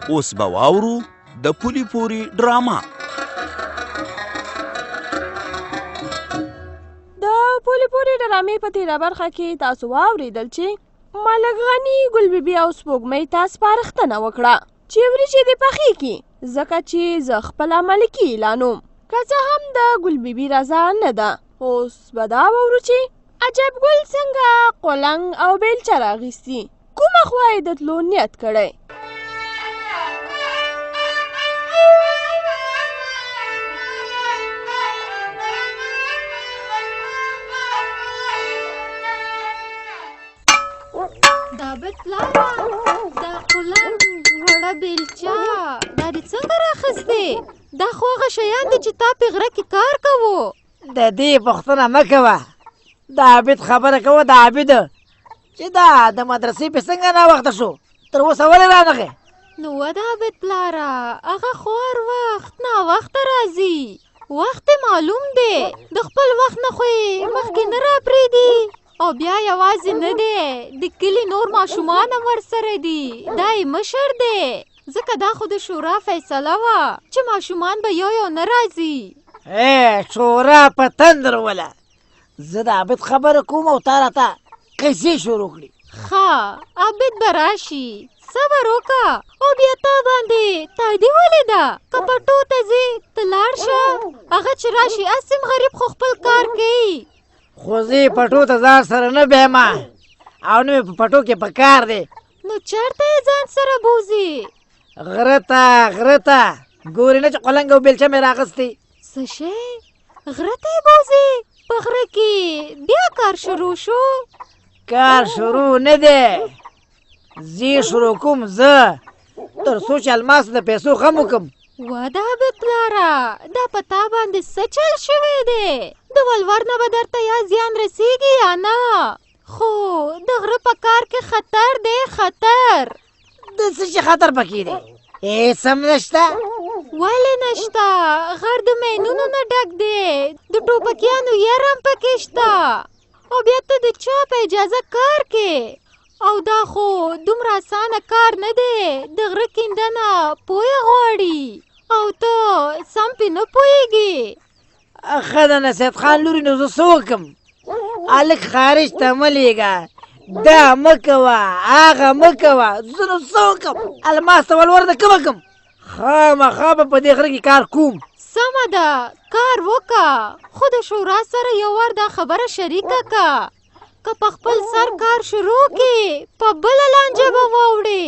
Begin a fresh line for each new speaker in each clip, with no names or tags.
اوس به واورو د پولي پوري ډراما.
د پولي پوري ډرامې په تېره برخه کې تاسو واورېدل چې ملک غني ګل بیبي او سپوږمۍ ته سپارښتنه وکړه چې وریجې دې پخې کړي ځکه چې زه خپله ملکي اعلانوم که څه هم د ګل بیبي رضا نه ده. اوس به دا واورو چې عجب ګل څنګه قلنګ او بیلچه راغیستي کومه خوا یې د تلو نیت کړی.
دا بد پلاره دا قلنګ وړه بیلچه دا دې څنګه راخیستې؟ دا خو هغه شیان دي چې تا په غره کې کار کوو.
د دې پوښتنه مه کوه. د عابد خبره کوه د عابد چې دا د مدرسې په څنګه ناوخته شو تر اوسه ولې رانغې؟
نو د عابد پلاره هغه خو هر وخت ناوخته راځي. وخت معلوم دی د خپل وخت نه خو یې مخکې نه راپرېږدي او بیا یوازې نه دی د کلي نور ماشومان هم ورسره دي. دا یې مشر دی ځکه دا خو د شورا فیصله وه چې ماشومان به یو یو نه راځي.
شورا په تندر وله زه د عابد خبره کوم او تا راته قیسې شروع کړي.
ښه عابد به راشي صبر وکړه او بیا تا باندې تادي ولې ده که پټو ته ځې ته لاړ شه هغه چې راشي اسیم غریب خو خپل کار کوي.
خو زه پټو ته ځان سره نه بیمه او نه مې په پټو کې په کار دی.
نو چېرته یې ځان سره بوځي؟
غره ته ګورې نه چې قلنګ او بیلچه مې راغستې.
څه شی غره ته یې بوځې؟ په غره کې بیا کار شروع شو؟
کار شروع نه دی زه شروع کوم زه تر څو چې الماس د پیسو غم وکم.
واده عابد پلاره دا په تا باندې څه چل شوی دی؟ د ولور نه به درته یا زیان رسیږي یا نه؟ خو د غره په کار کې خطر دی خطر.
د څه شي خطر پکې دی؟ هېڅ هم نشته.
ولې نشته؟ غر د مینونو نه ډک دی د ټوپکیانو یار هم پکې شته او بیا ته د چا په اجازه کار کې او دا خو دومره اسانه کار نه دی. د غره کیندنه پوهه غواړي او ته سم پې نه پوهېږي.
ښه د نصیحت خان لورې نو زه څه وکړم؟ هلک خارج ته مه لېږه دا مه کوه هغه مه کوه زه نو څه وکړم؟ الماس ته ولور نه کومه کړم؟ خامخا به په دې غره کې کار کوم.
سمه ده کار وکړه خو د شورا سره یو وار دا خبره شریکه که که په خپل سر کار شروع کړي په بله لانجه به واوړې.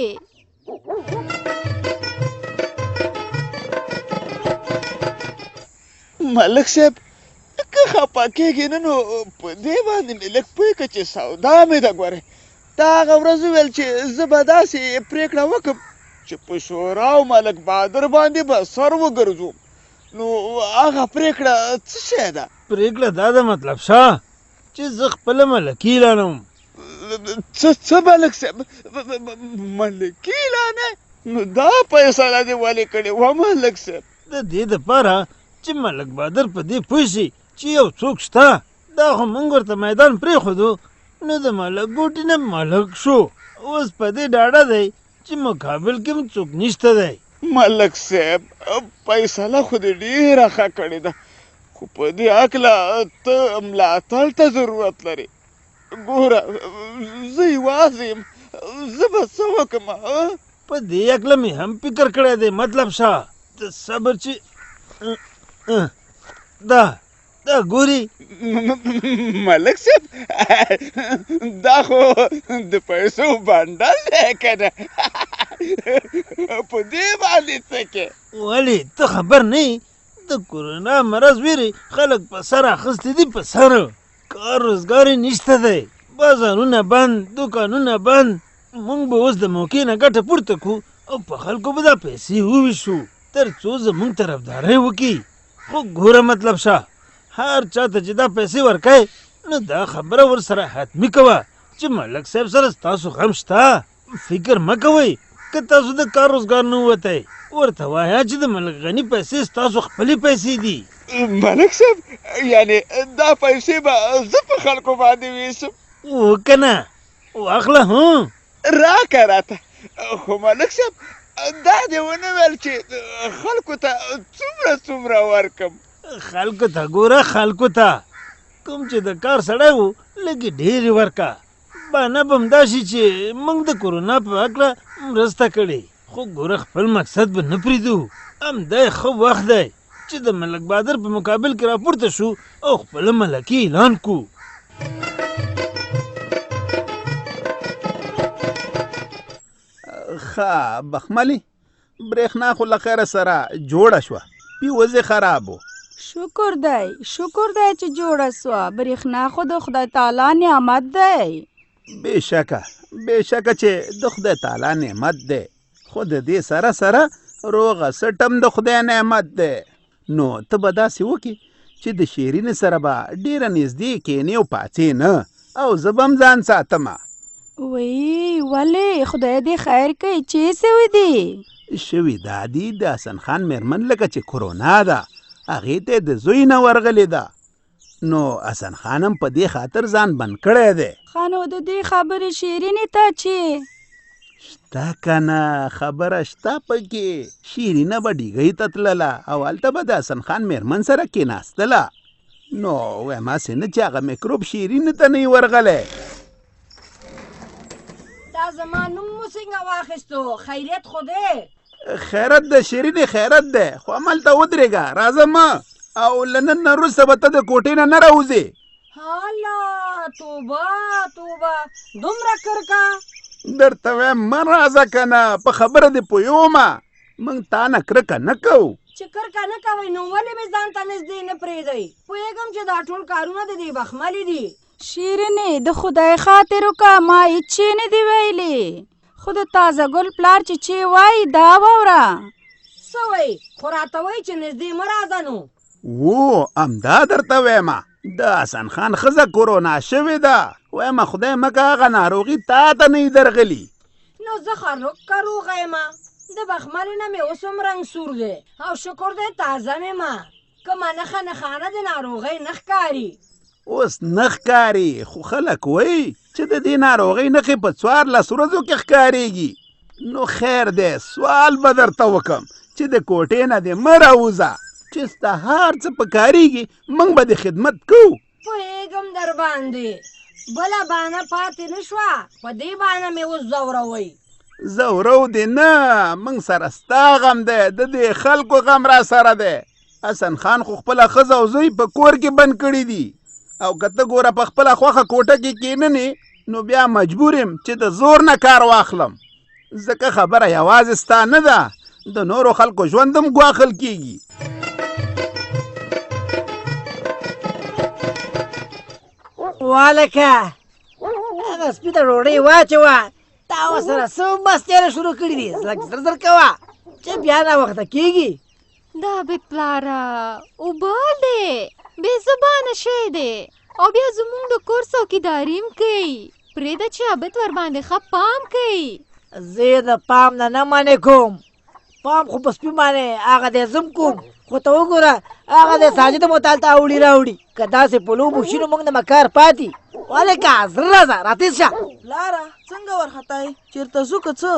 ملک صاحب که خپه کېږې نه نو په دې باندې مې لږ پوه کړه چې سودا مې ده. ګورې تا هغه ورځ وویل چې زه به داسې پرېکړه وکړم چې په شورا او ملک بهادر باندې به سر وګرځوم. نو هغه پرېکړه څه شی ده؟
پرېکړه دا ده مطلب شاه چې زه خپله ملکي اعلانوم.
څه ملک صاحب ملکي اعلانه؟ نو دا فیصله دې ولې کړې وه ملک صاحب؟
د دې دپاره چې ملک بهادر په دې پوه شي چې یو څوک شته دا خو موږ ورته میدان پرېښودو نو د ملک ګوټي نه ملک شو. اوس په دې ډاډه دی چې مقابل کې هم څوک نشته دی.
ملک صاحب فیصله خو دې ډېره ښه کړې ده خو په دې هکله ته ملاتړ ته ضرورت لرې. ګوره زه یوازې یم زه به څه وکړم؟
په دې هکله مې هم فکر کړی دی مطلب شاه د صبر چې دا ګوري
ملک صاحب دا خو د پیسو بنډل دی که نه په دې باندې څه کې؟
ولې ته خبر نه یې د کورونا مرض ویرې خلک په سر اخیستې دي په سر کار روزګار یې نشته دی بازارونه بند دوکانونه بند. موږ به اوس د موقع نه ګټه پورته کړو او په خلکو به دا پیسې وویشو تر څو زموږ طرفدارۍ وکړي. خو ګوره مطلب شاه هر چا ته چې دا پیسې ورکوې نو دا خبره ورسره حتمي کوه چې ملک صاحب سره ستاسو غم شته. فکر مه کوئ که تاسو د کار روزګار نه ووتی ورته وایه چې د ملک غني پیسې ستاسو خپلې پیسې دي.
ملک صاحب یعنې دا پیسې به زه په خلکو باندې ویسم؟
و که نه واخله.
راکه راته. خو ملک صاحب دا دې ونه ویل چې خلکو ته څومره ورکم.
خلکو ته ګوره، خلکو ته کوم چې د کار سړی و لږې ډېرې ورکه. بهانه به همدا شي چې موږ د کورونا په هکله مرسته کړې، خو ګوره خپل مقصد به نه پرېږدو. همدا یې ښه وخت دی چې د ملک بهادر په مقابل کې راپورته شو او خپله ملکي اعلان کړو.
ښه بخملي، برېښنا خو له خیره سره جوړه شوه، پیوزې خراب و.
شکر دی چې جوړه سوه. برېښنا خو د خدای تعالی نعمت دی.
بېشکه چې د خدای تعالی نعمت دی، خو د دې سره سره روغه سټ هم د خدای نعمت دی. نو ته به داسې وکړې چې د شیرینې سره به ډېره نږدې کښېنې او پاڅې نه، او زه به هم ځان ساتمه.
وی ولې خدای دې خیر کوي، چې سوي دي؟
شوي دا دي د حسن خان مېرمن لکه چې کورونا ده، هغې ته د زوی نه ورغلې ده. نو حسن خان هم په دې خاطر ځان بند کړی دی.
ښه نو د دې خبرې شیرینې ته چې
شته که نه خبره شته پکې. شیرینه به ډیګۍ ته تلله او هلته به د حسن خان مېرمن سره کېناستله. نو وایم هسې نه چې هغه میکروب شیرینې ته نه یې ورغلی.
دا زما نوم مو څنګه واخیستو؟ خیریت خو دی؟
خیرت د شیرینې خیرت دی، خو هملته ودرېږه، راځه مه، او له نن نه وروسته به ته د کوټې نه راوځې.
هالا توبه دومره کرکه
درته وایم مه راځه که نه، په خبره دې پوهېږمه، موږ تا نه کرکه نه کوو.
چې کرکه نه کوئ نو ولې مې ځان ته نږدې نه پرېږدئ؟ پوهېږم چې دا ټول کارونه د دې بخملي دي. شیرینې د خدای خاطر وکړه، ما هېڅ شی نه دي ویلي، خو د تازه ګل پلار چې وایي دا واوره. څه وایي؟ خو راته وایي چې نږدې مه راځه. نو
همدا درته ویمه، د حسن خان ښځه کورونا شوې ده، وایم خدای مکه هغه ناروغي تا ته نه یې درغلي.
نو زه ښه روغه یم، د بخملي نه مې اوس هم رنګ سور دی او شکر دی تازه مې ما. کومه نښه نښانه د ناروغۍ نه ښکاري.
اوس نه ښکاري، خو خلک وایي چې د دې ناروغۍ نښې په 14 ورځو کې ښکارېږي. نو خیر دی، سوال به درته وکړم چې د کوټې نه دې مه راوځه، چې ستا هر څه په کارېږي موږ به دې خدمت کوو.
پوهېږم در باندې، بله بانه پاتې نه شوه، په دې بانه مې اوس ځوروئ.
زورو دې نه، موږ سره ستا غم دی، د دې خلکو غم را سره دی. حسن خان خو خپله ښځه او زوی په کور کې بند کړي دي، او که ته ګوره په خپله خوښه کوټه کې کښېننې نو بیا مجبور یم چې د زور نه کار واخلم، ځکه خبره یوازې ستا نه ده، د نورو خلکو ژوند هم ګواښل کېږي.
والکه هغه سپي ته ډوډۍ واچوه، تا ورسره څه مستیانې شروع کړي دي، لږ زر زر کوه چې بیا ناوخته کېږي.
دا بې پلاره اوبه دی، بې زبانه شی دی او بیا زموږ د کور څوکیداري هم کوي. پرېږده چې عابد ورباندې ښه پام کوي.
زه یې د پام نه منې کوم، پام خو په سپي باندې هغه دی زم کوم، خو ته وګوره هغه دی ساجد مو تالته اوړي راوړي، که داسې په لوبو شي نو موږ نه مکار پاتې. والکه زر راځه راتېز شه.
لاره څنګه ورختای؟ چېرته ځو که څه؟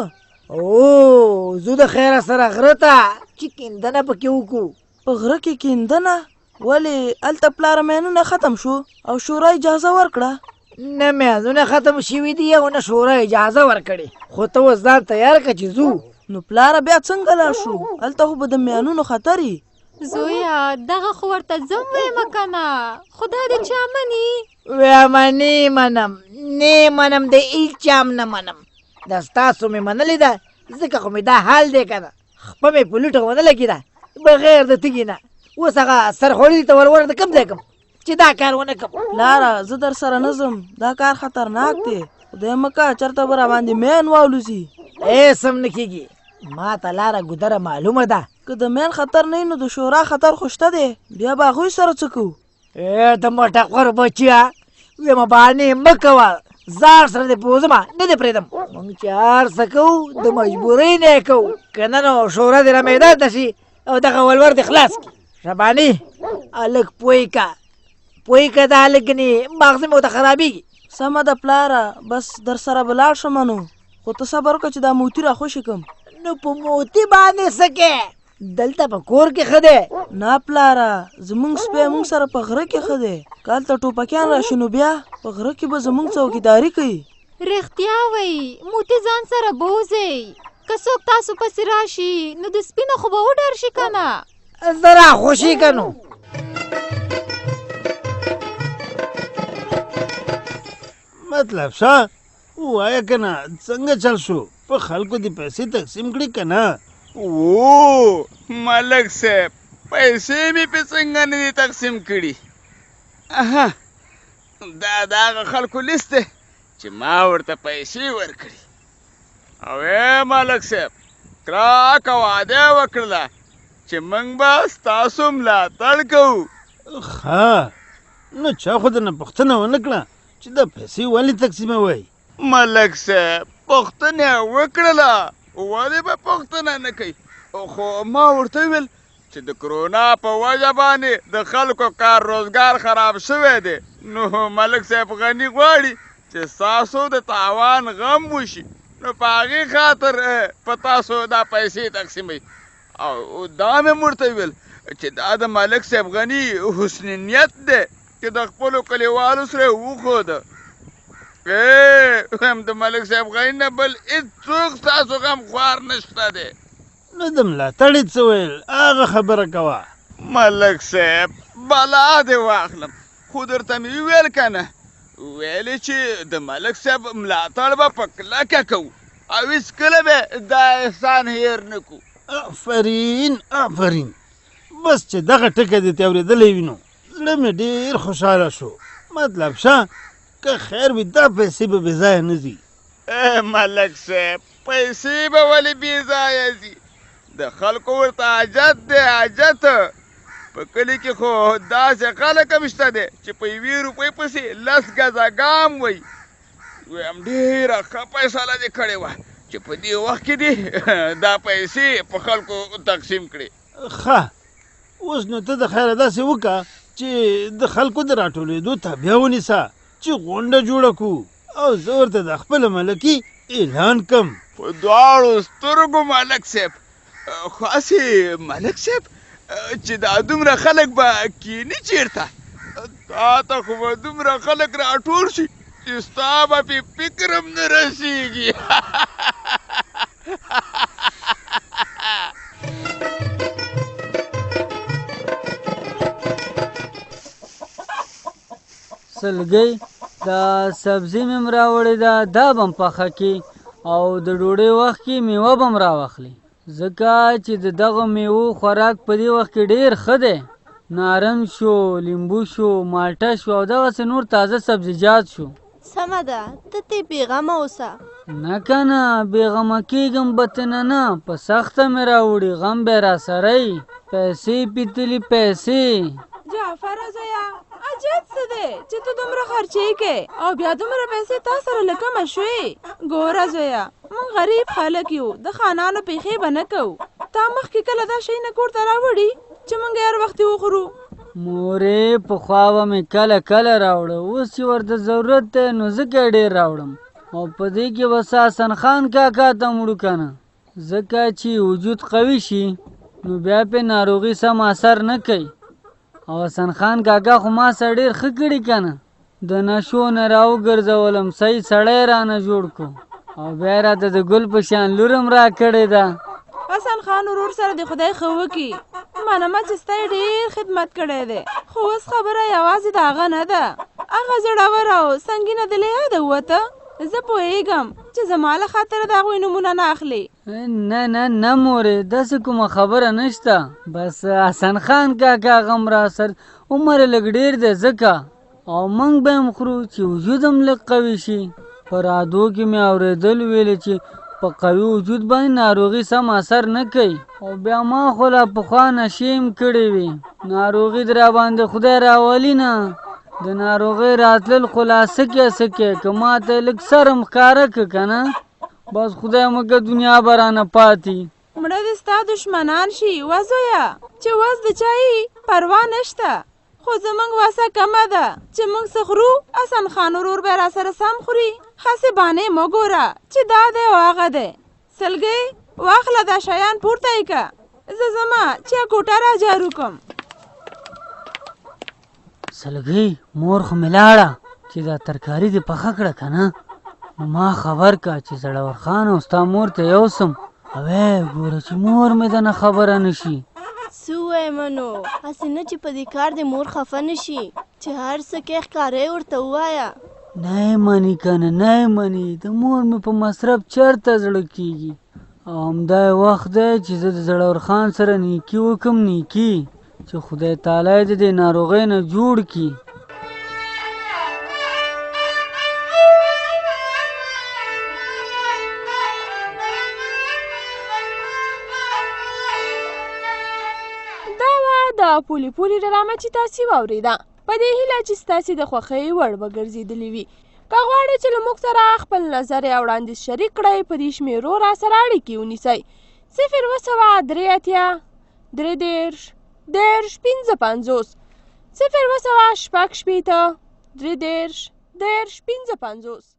ځو د خیره سره غره ته چې کیندنه پکې وکړو.
په غره کې کیندنه؟ ولې هلته پلاره میانونه ختم شو او شورا اجازه ورکړه؟
نه میانونه ختم شوي دي او نه شورا اجازه ورکړې، خو ته اوس ځان تیار کړه چې ځو.
نو پلاره بیا څنګه لاړ شو؟ هلته خو به د میانونو خطر وي.
زویا دغه خو ورته ځم ویمه که نه، خدا دې چا مني؟
ویمه نه منم د هېڅ چا نه منم، دا ستاسو مې منلې ده، ځکه خو مې دا حال دی که نه، خپه مې په لوټه ونه لګېده بغیر د تږي نه. اوس هغه سرخوړي ته ورور د کوم ځای کړم چې دا کار ونه کړم.
لاره زه در سره نه ځم، دا کار خطرناک دی، خدای مکه چېرته به راباندې مین والوځي.
هېڅ هم نه کېږي، ما ته لاره ګودره معلومه ده.
که د مین خطر نه نو د شورا خطر خو شته دی، بیا به هغوی سره څه کوو؟
د موټقور بچیه ویمه بهانې مه کوه، ځان سره دې پوځمه نه دې پرېږدم. موږ چې هر څه کوو د مجبورۍ نه یې کوو، که نه نو شورا دې را میدان ته شي او دغه ولور دې خلاص کړي. شباني هلک پوی که دا هلک ګنې مغزه مې ورته خرابېږي.
سمه ده پلاره، بس در سره به لاړ شم نو، خو ته صبر وکړه چې دا موتي را خوشي کړم.
نو په موتی باندې سکه دلته په کور کې خده
نه پلاره زمونږ سپی موږ سره په غره کې ښه دی کالته ټوپکیان راشي نو بیا په غره کې به زمونږ څوکیداري کوي
رښتیا وایي موتی ځان سره بوځئ که څوک تاسو پسې راشي نو د سپي نه خو به وډار شي که نه
زه را خوشي کنو
مطلب څه ووایه که نه څنګه چل شو په خلکو دې پیسې تقسیم کړي که نه
او ملک صاحب پیسې مې په څنګه نه دي تقسیم کړي دا د هغه خلکو لیست دی چې ما ورته پیسې ورکړي او ملک صاحب کلکه وعده وکړله چې موږ به ستاسو ملاتړ کوو
ښه نو چا خو درنه پوښتنه ونه کړه چې دا پیسې ولې تقسیموئ
ملک صاحب پوښتنه وکړله ولې به پوښتنه نه کوي خو ما ورته وویل چې د کرونا په وجه باندې د خلکو کار روزګار خراب شوی دی نو ملک صاحب غني غواړي چې ستاسو د تاوان غم وشي نو په هغې خاطر په تاسو دا پیسې تقسیموي او دا مې ورته وویل چې دا د ملک صاحب غني حسن نیت دی چې د خپلو کلیوالو سره وښوده هم د ملک صاحب غني نه بل هېڅوک ستاسو غم خوار نشته دی
نو د ملاتړ یې څه ویل هغه خبره کوه
ملک صاحب بلا دې واخلم خو درته مې وویل که نه ویلې چې د ملک صاحب ملاتړ به په کلکه کوو او هېڅکله به دا احسان هېر نه کړو
آفرین آفرین بس چې دغه ټکه دې ته اورېدلی وي نو زړه مې ډېر خوشحاله شو مطلب شه که خیر وي دا پیسې به بې ځایه نه ځي
ملک صاحب پیسې به ولې بې ځایه ځي د خلکو ورته حاجت دی حاجت په کلي کې خو داسې خلک هم شته دی چې په 1 روپۍ پسې 10 ګزه ګام وایي ویم ډېره ښه فیصله دې کړې وه چې په دې وخت کې دې دا پیسې په خلکو تقسیم کړې
ښه اوس نو ته د خیره داسې وکړه چې د خلکو د راټولېدو تابیا ونیسه چې غونډه جوړه کړو او زه ورته د خپله ملکي اعلان کم
په دواړو سترګو ملک صاحب خو هسې ملک صاحب چې دا دومره خلک به کیني چېرته تا ته خو به دومره خلک راټول شي چې ستا به پې فکر هم نه رسېږي
سلګۍ دا سبزي مې هم راوړې ده دا به هم پخه کړي او د ډوډۍ وخت کې میوه به هم راواخلي ځکه چې د دغه میوو خوراک په دې وخت کې ډېر ښه دی نارنج شو لیمبو شو مالټه شو او دغسې نور تازه سبزیجات شو
سمه ده ته ترې بېغمه اوسه
نه که نه بېغمه کېږم به تنه نه په سخته مې راوړي غم به یې راسره یي پیسې پیتلي پیسې
جعفره زویه عجب څه دی چې ته دومره خرچې کوې او بیا دومره پیسې تا سره له کمه شوې ګوره زویه موږ غریب خلک یو د خانانو پیښې به نه کوو تا مخکې کله دا شی نه کور ته راوړي چې موږ هر وخت وخورو
مورې پخوا به مې کله کله راوړه اوس چې ورته ضرورت دی نو ځکه یې ډېر راوړم او په دې کې به حسن خان کاکا ته مړو که نه ځکه چې وجود قوي شي نو بیا پې ناروغي سم اثر نه کوي او حسن خان کاکا خو ما سره ډېر ښه کړي که نه د نشو نه راوګرځولم صحیح سړی رانه جوړ کړو او بیا یې راته د ګل په شان لور هم راکړې ده
حسن خان ورور سره د خدای ښه وکړي منمه چې ستا یې ډېر خدمت کړی دی خو اوس خبره یوازې د هغه نه ده هغه زړور او سنګینه د له یاده ووته زه پوهېږم چې زما له خاطره د هغوی نومونه نه اخلي
نه نه نه مورې داسې کومه خبره نشته بس حسن خان کاکا غم را سر عمر یې لږ ډېر دی ځکه او موږ به هم خورو چې وجود هم لږ قوي شي په رادو کې مې اورېدل ویلې چې په قوي وجود باندې ناروغي سم اثر نه کوي او بیا ما خو لا پخوا نشې هم کړې وي ناروغي در باندې خدای راولي نه د ناروغۍ راتلل خو لا سکې سکې که ما ته لږ سر هم ښکاره که که نه بس خدای مګه دنیا به رانه پاتې
مړه دې ستا دشمنان شي وزویه چې وس د چایي پروا نشته خو زموږ وسه کمه ده چې موږ څه خورو حسن خان ورور به راسره سم خوري هسې بانې مه ګوره چې دا دی او هغه دی سلګۍ واخله دا شیان پورته یې که زه ځمه چې کوټه را جارو کم.
سلګۍ مور خو مې لاړه چې دا ترکاري دې پخه کړه که نه نو ما خبر که چې زړور خان او ستا مور ته یوسم او ګوره چې مور مې دنه خبره نه شي.
څه ووایم نو هسې نه چې په دې کار د مور خفه نه شي چې هر څه کې ښکاره یې ورته ووایه.
نه یې مني که نه نه یې مني د مور مې په مصرف چېرته زړه کېږي او همدا وخت دی چې زه د زړور خان سره نیکي وکړم نیکي چې خدای تعالی دې د ناروغۍ نه جوړ کړي.
دا وه د پولي پولي ډرامه چې تاسې واورېده. په دې هیله چې ستاسې د خوښۍ وړ به ګرځېدلې وي. که غواړئ چې له موږ سره خپل نظر یا وړاندیز شریک کړئ په دې شمېرو را سره اړیکې ونیسئ: 02083 33 50 50 020 شپږ شپېته 33 50.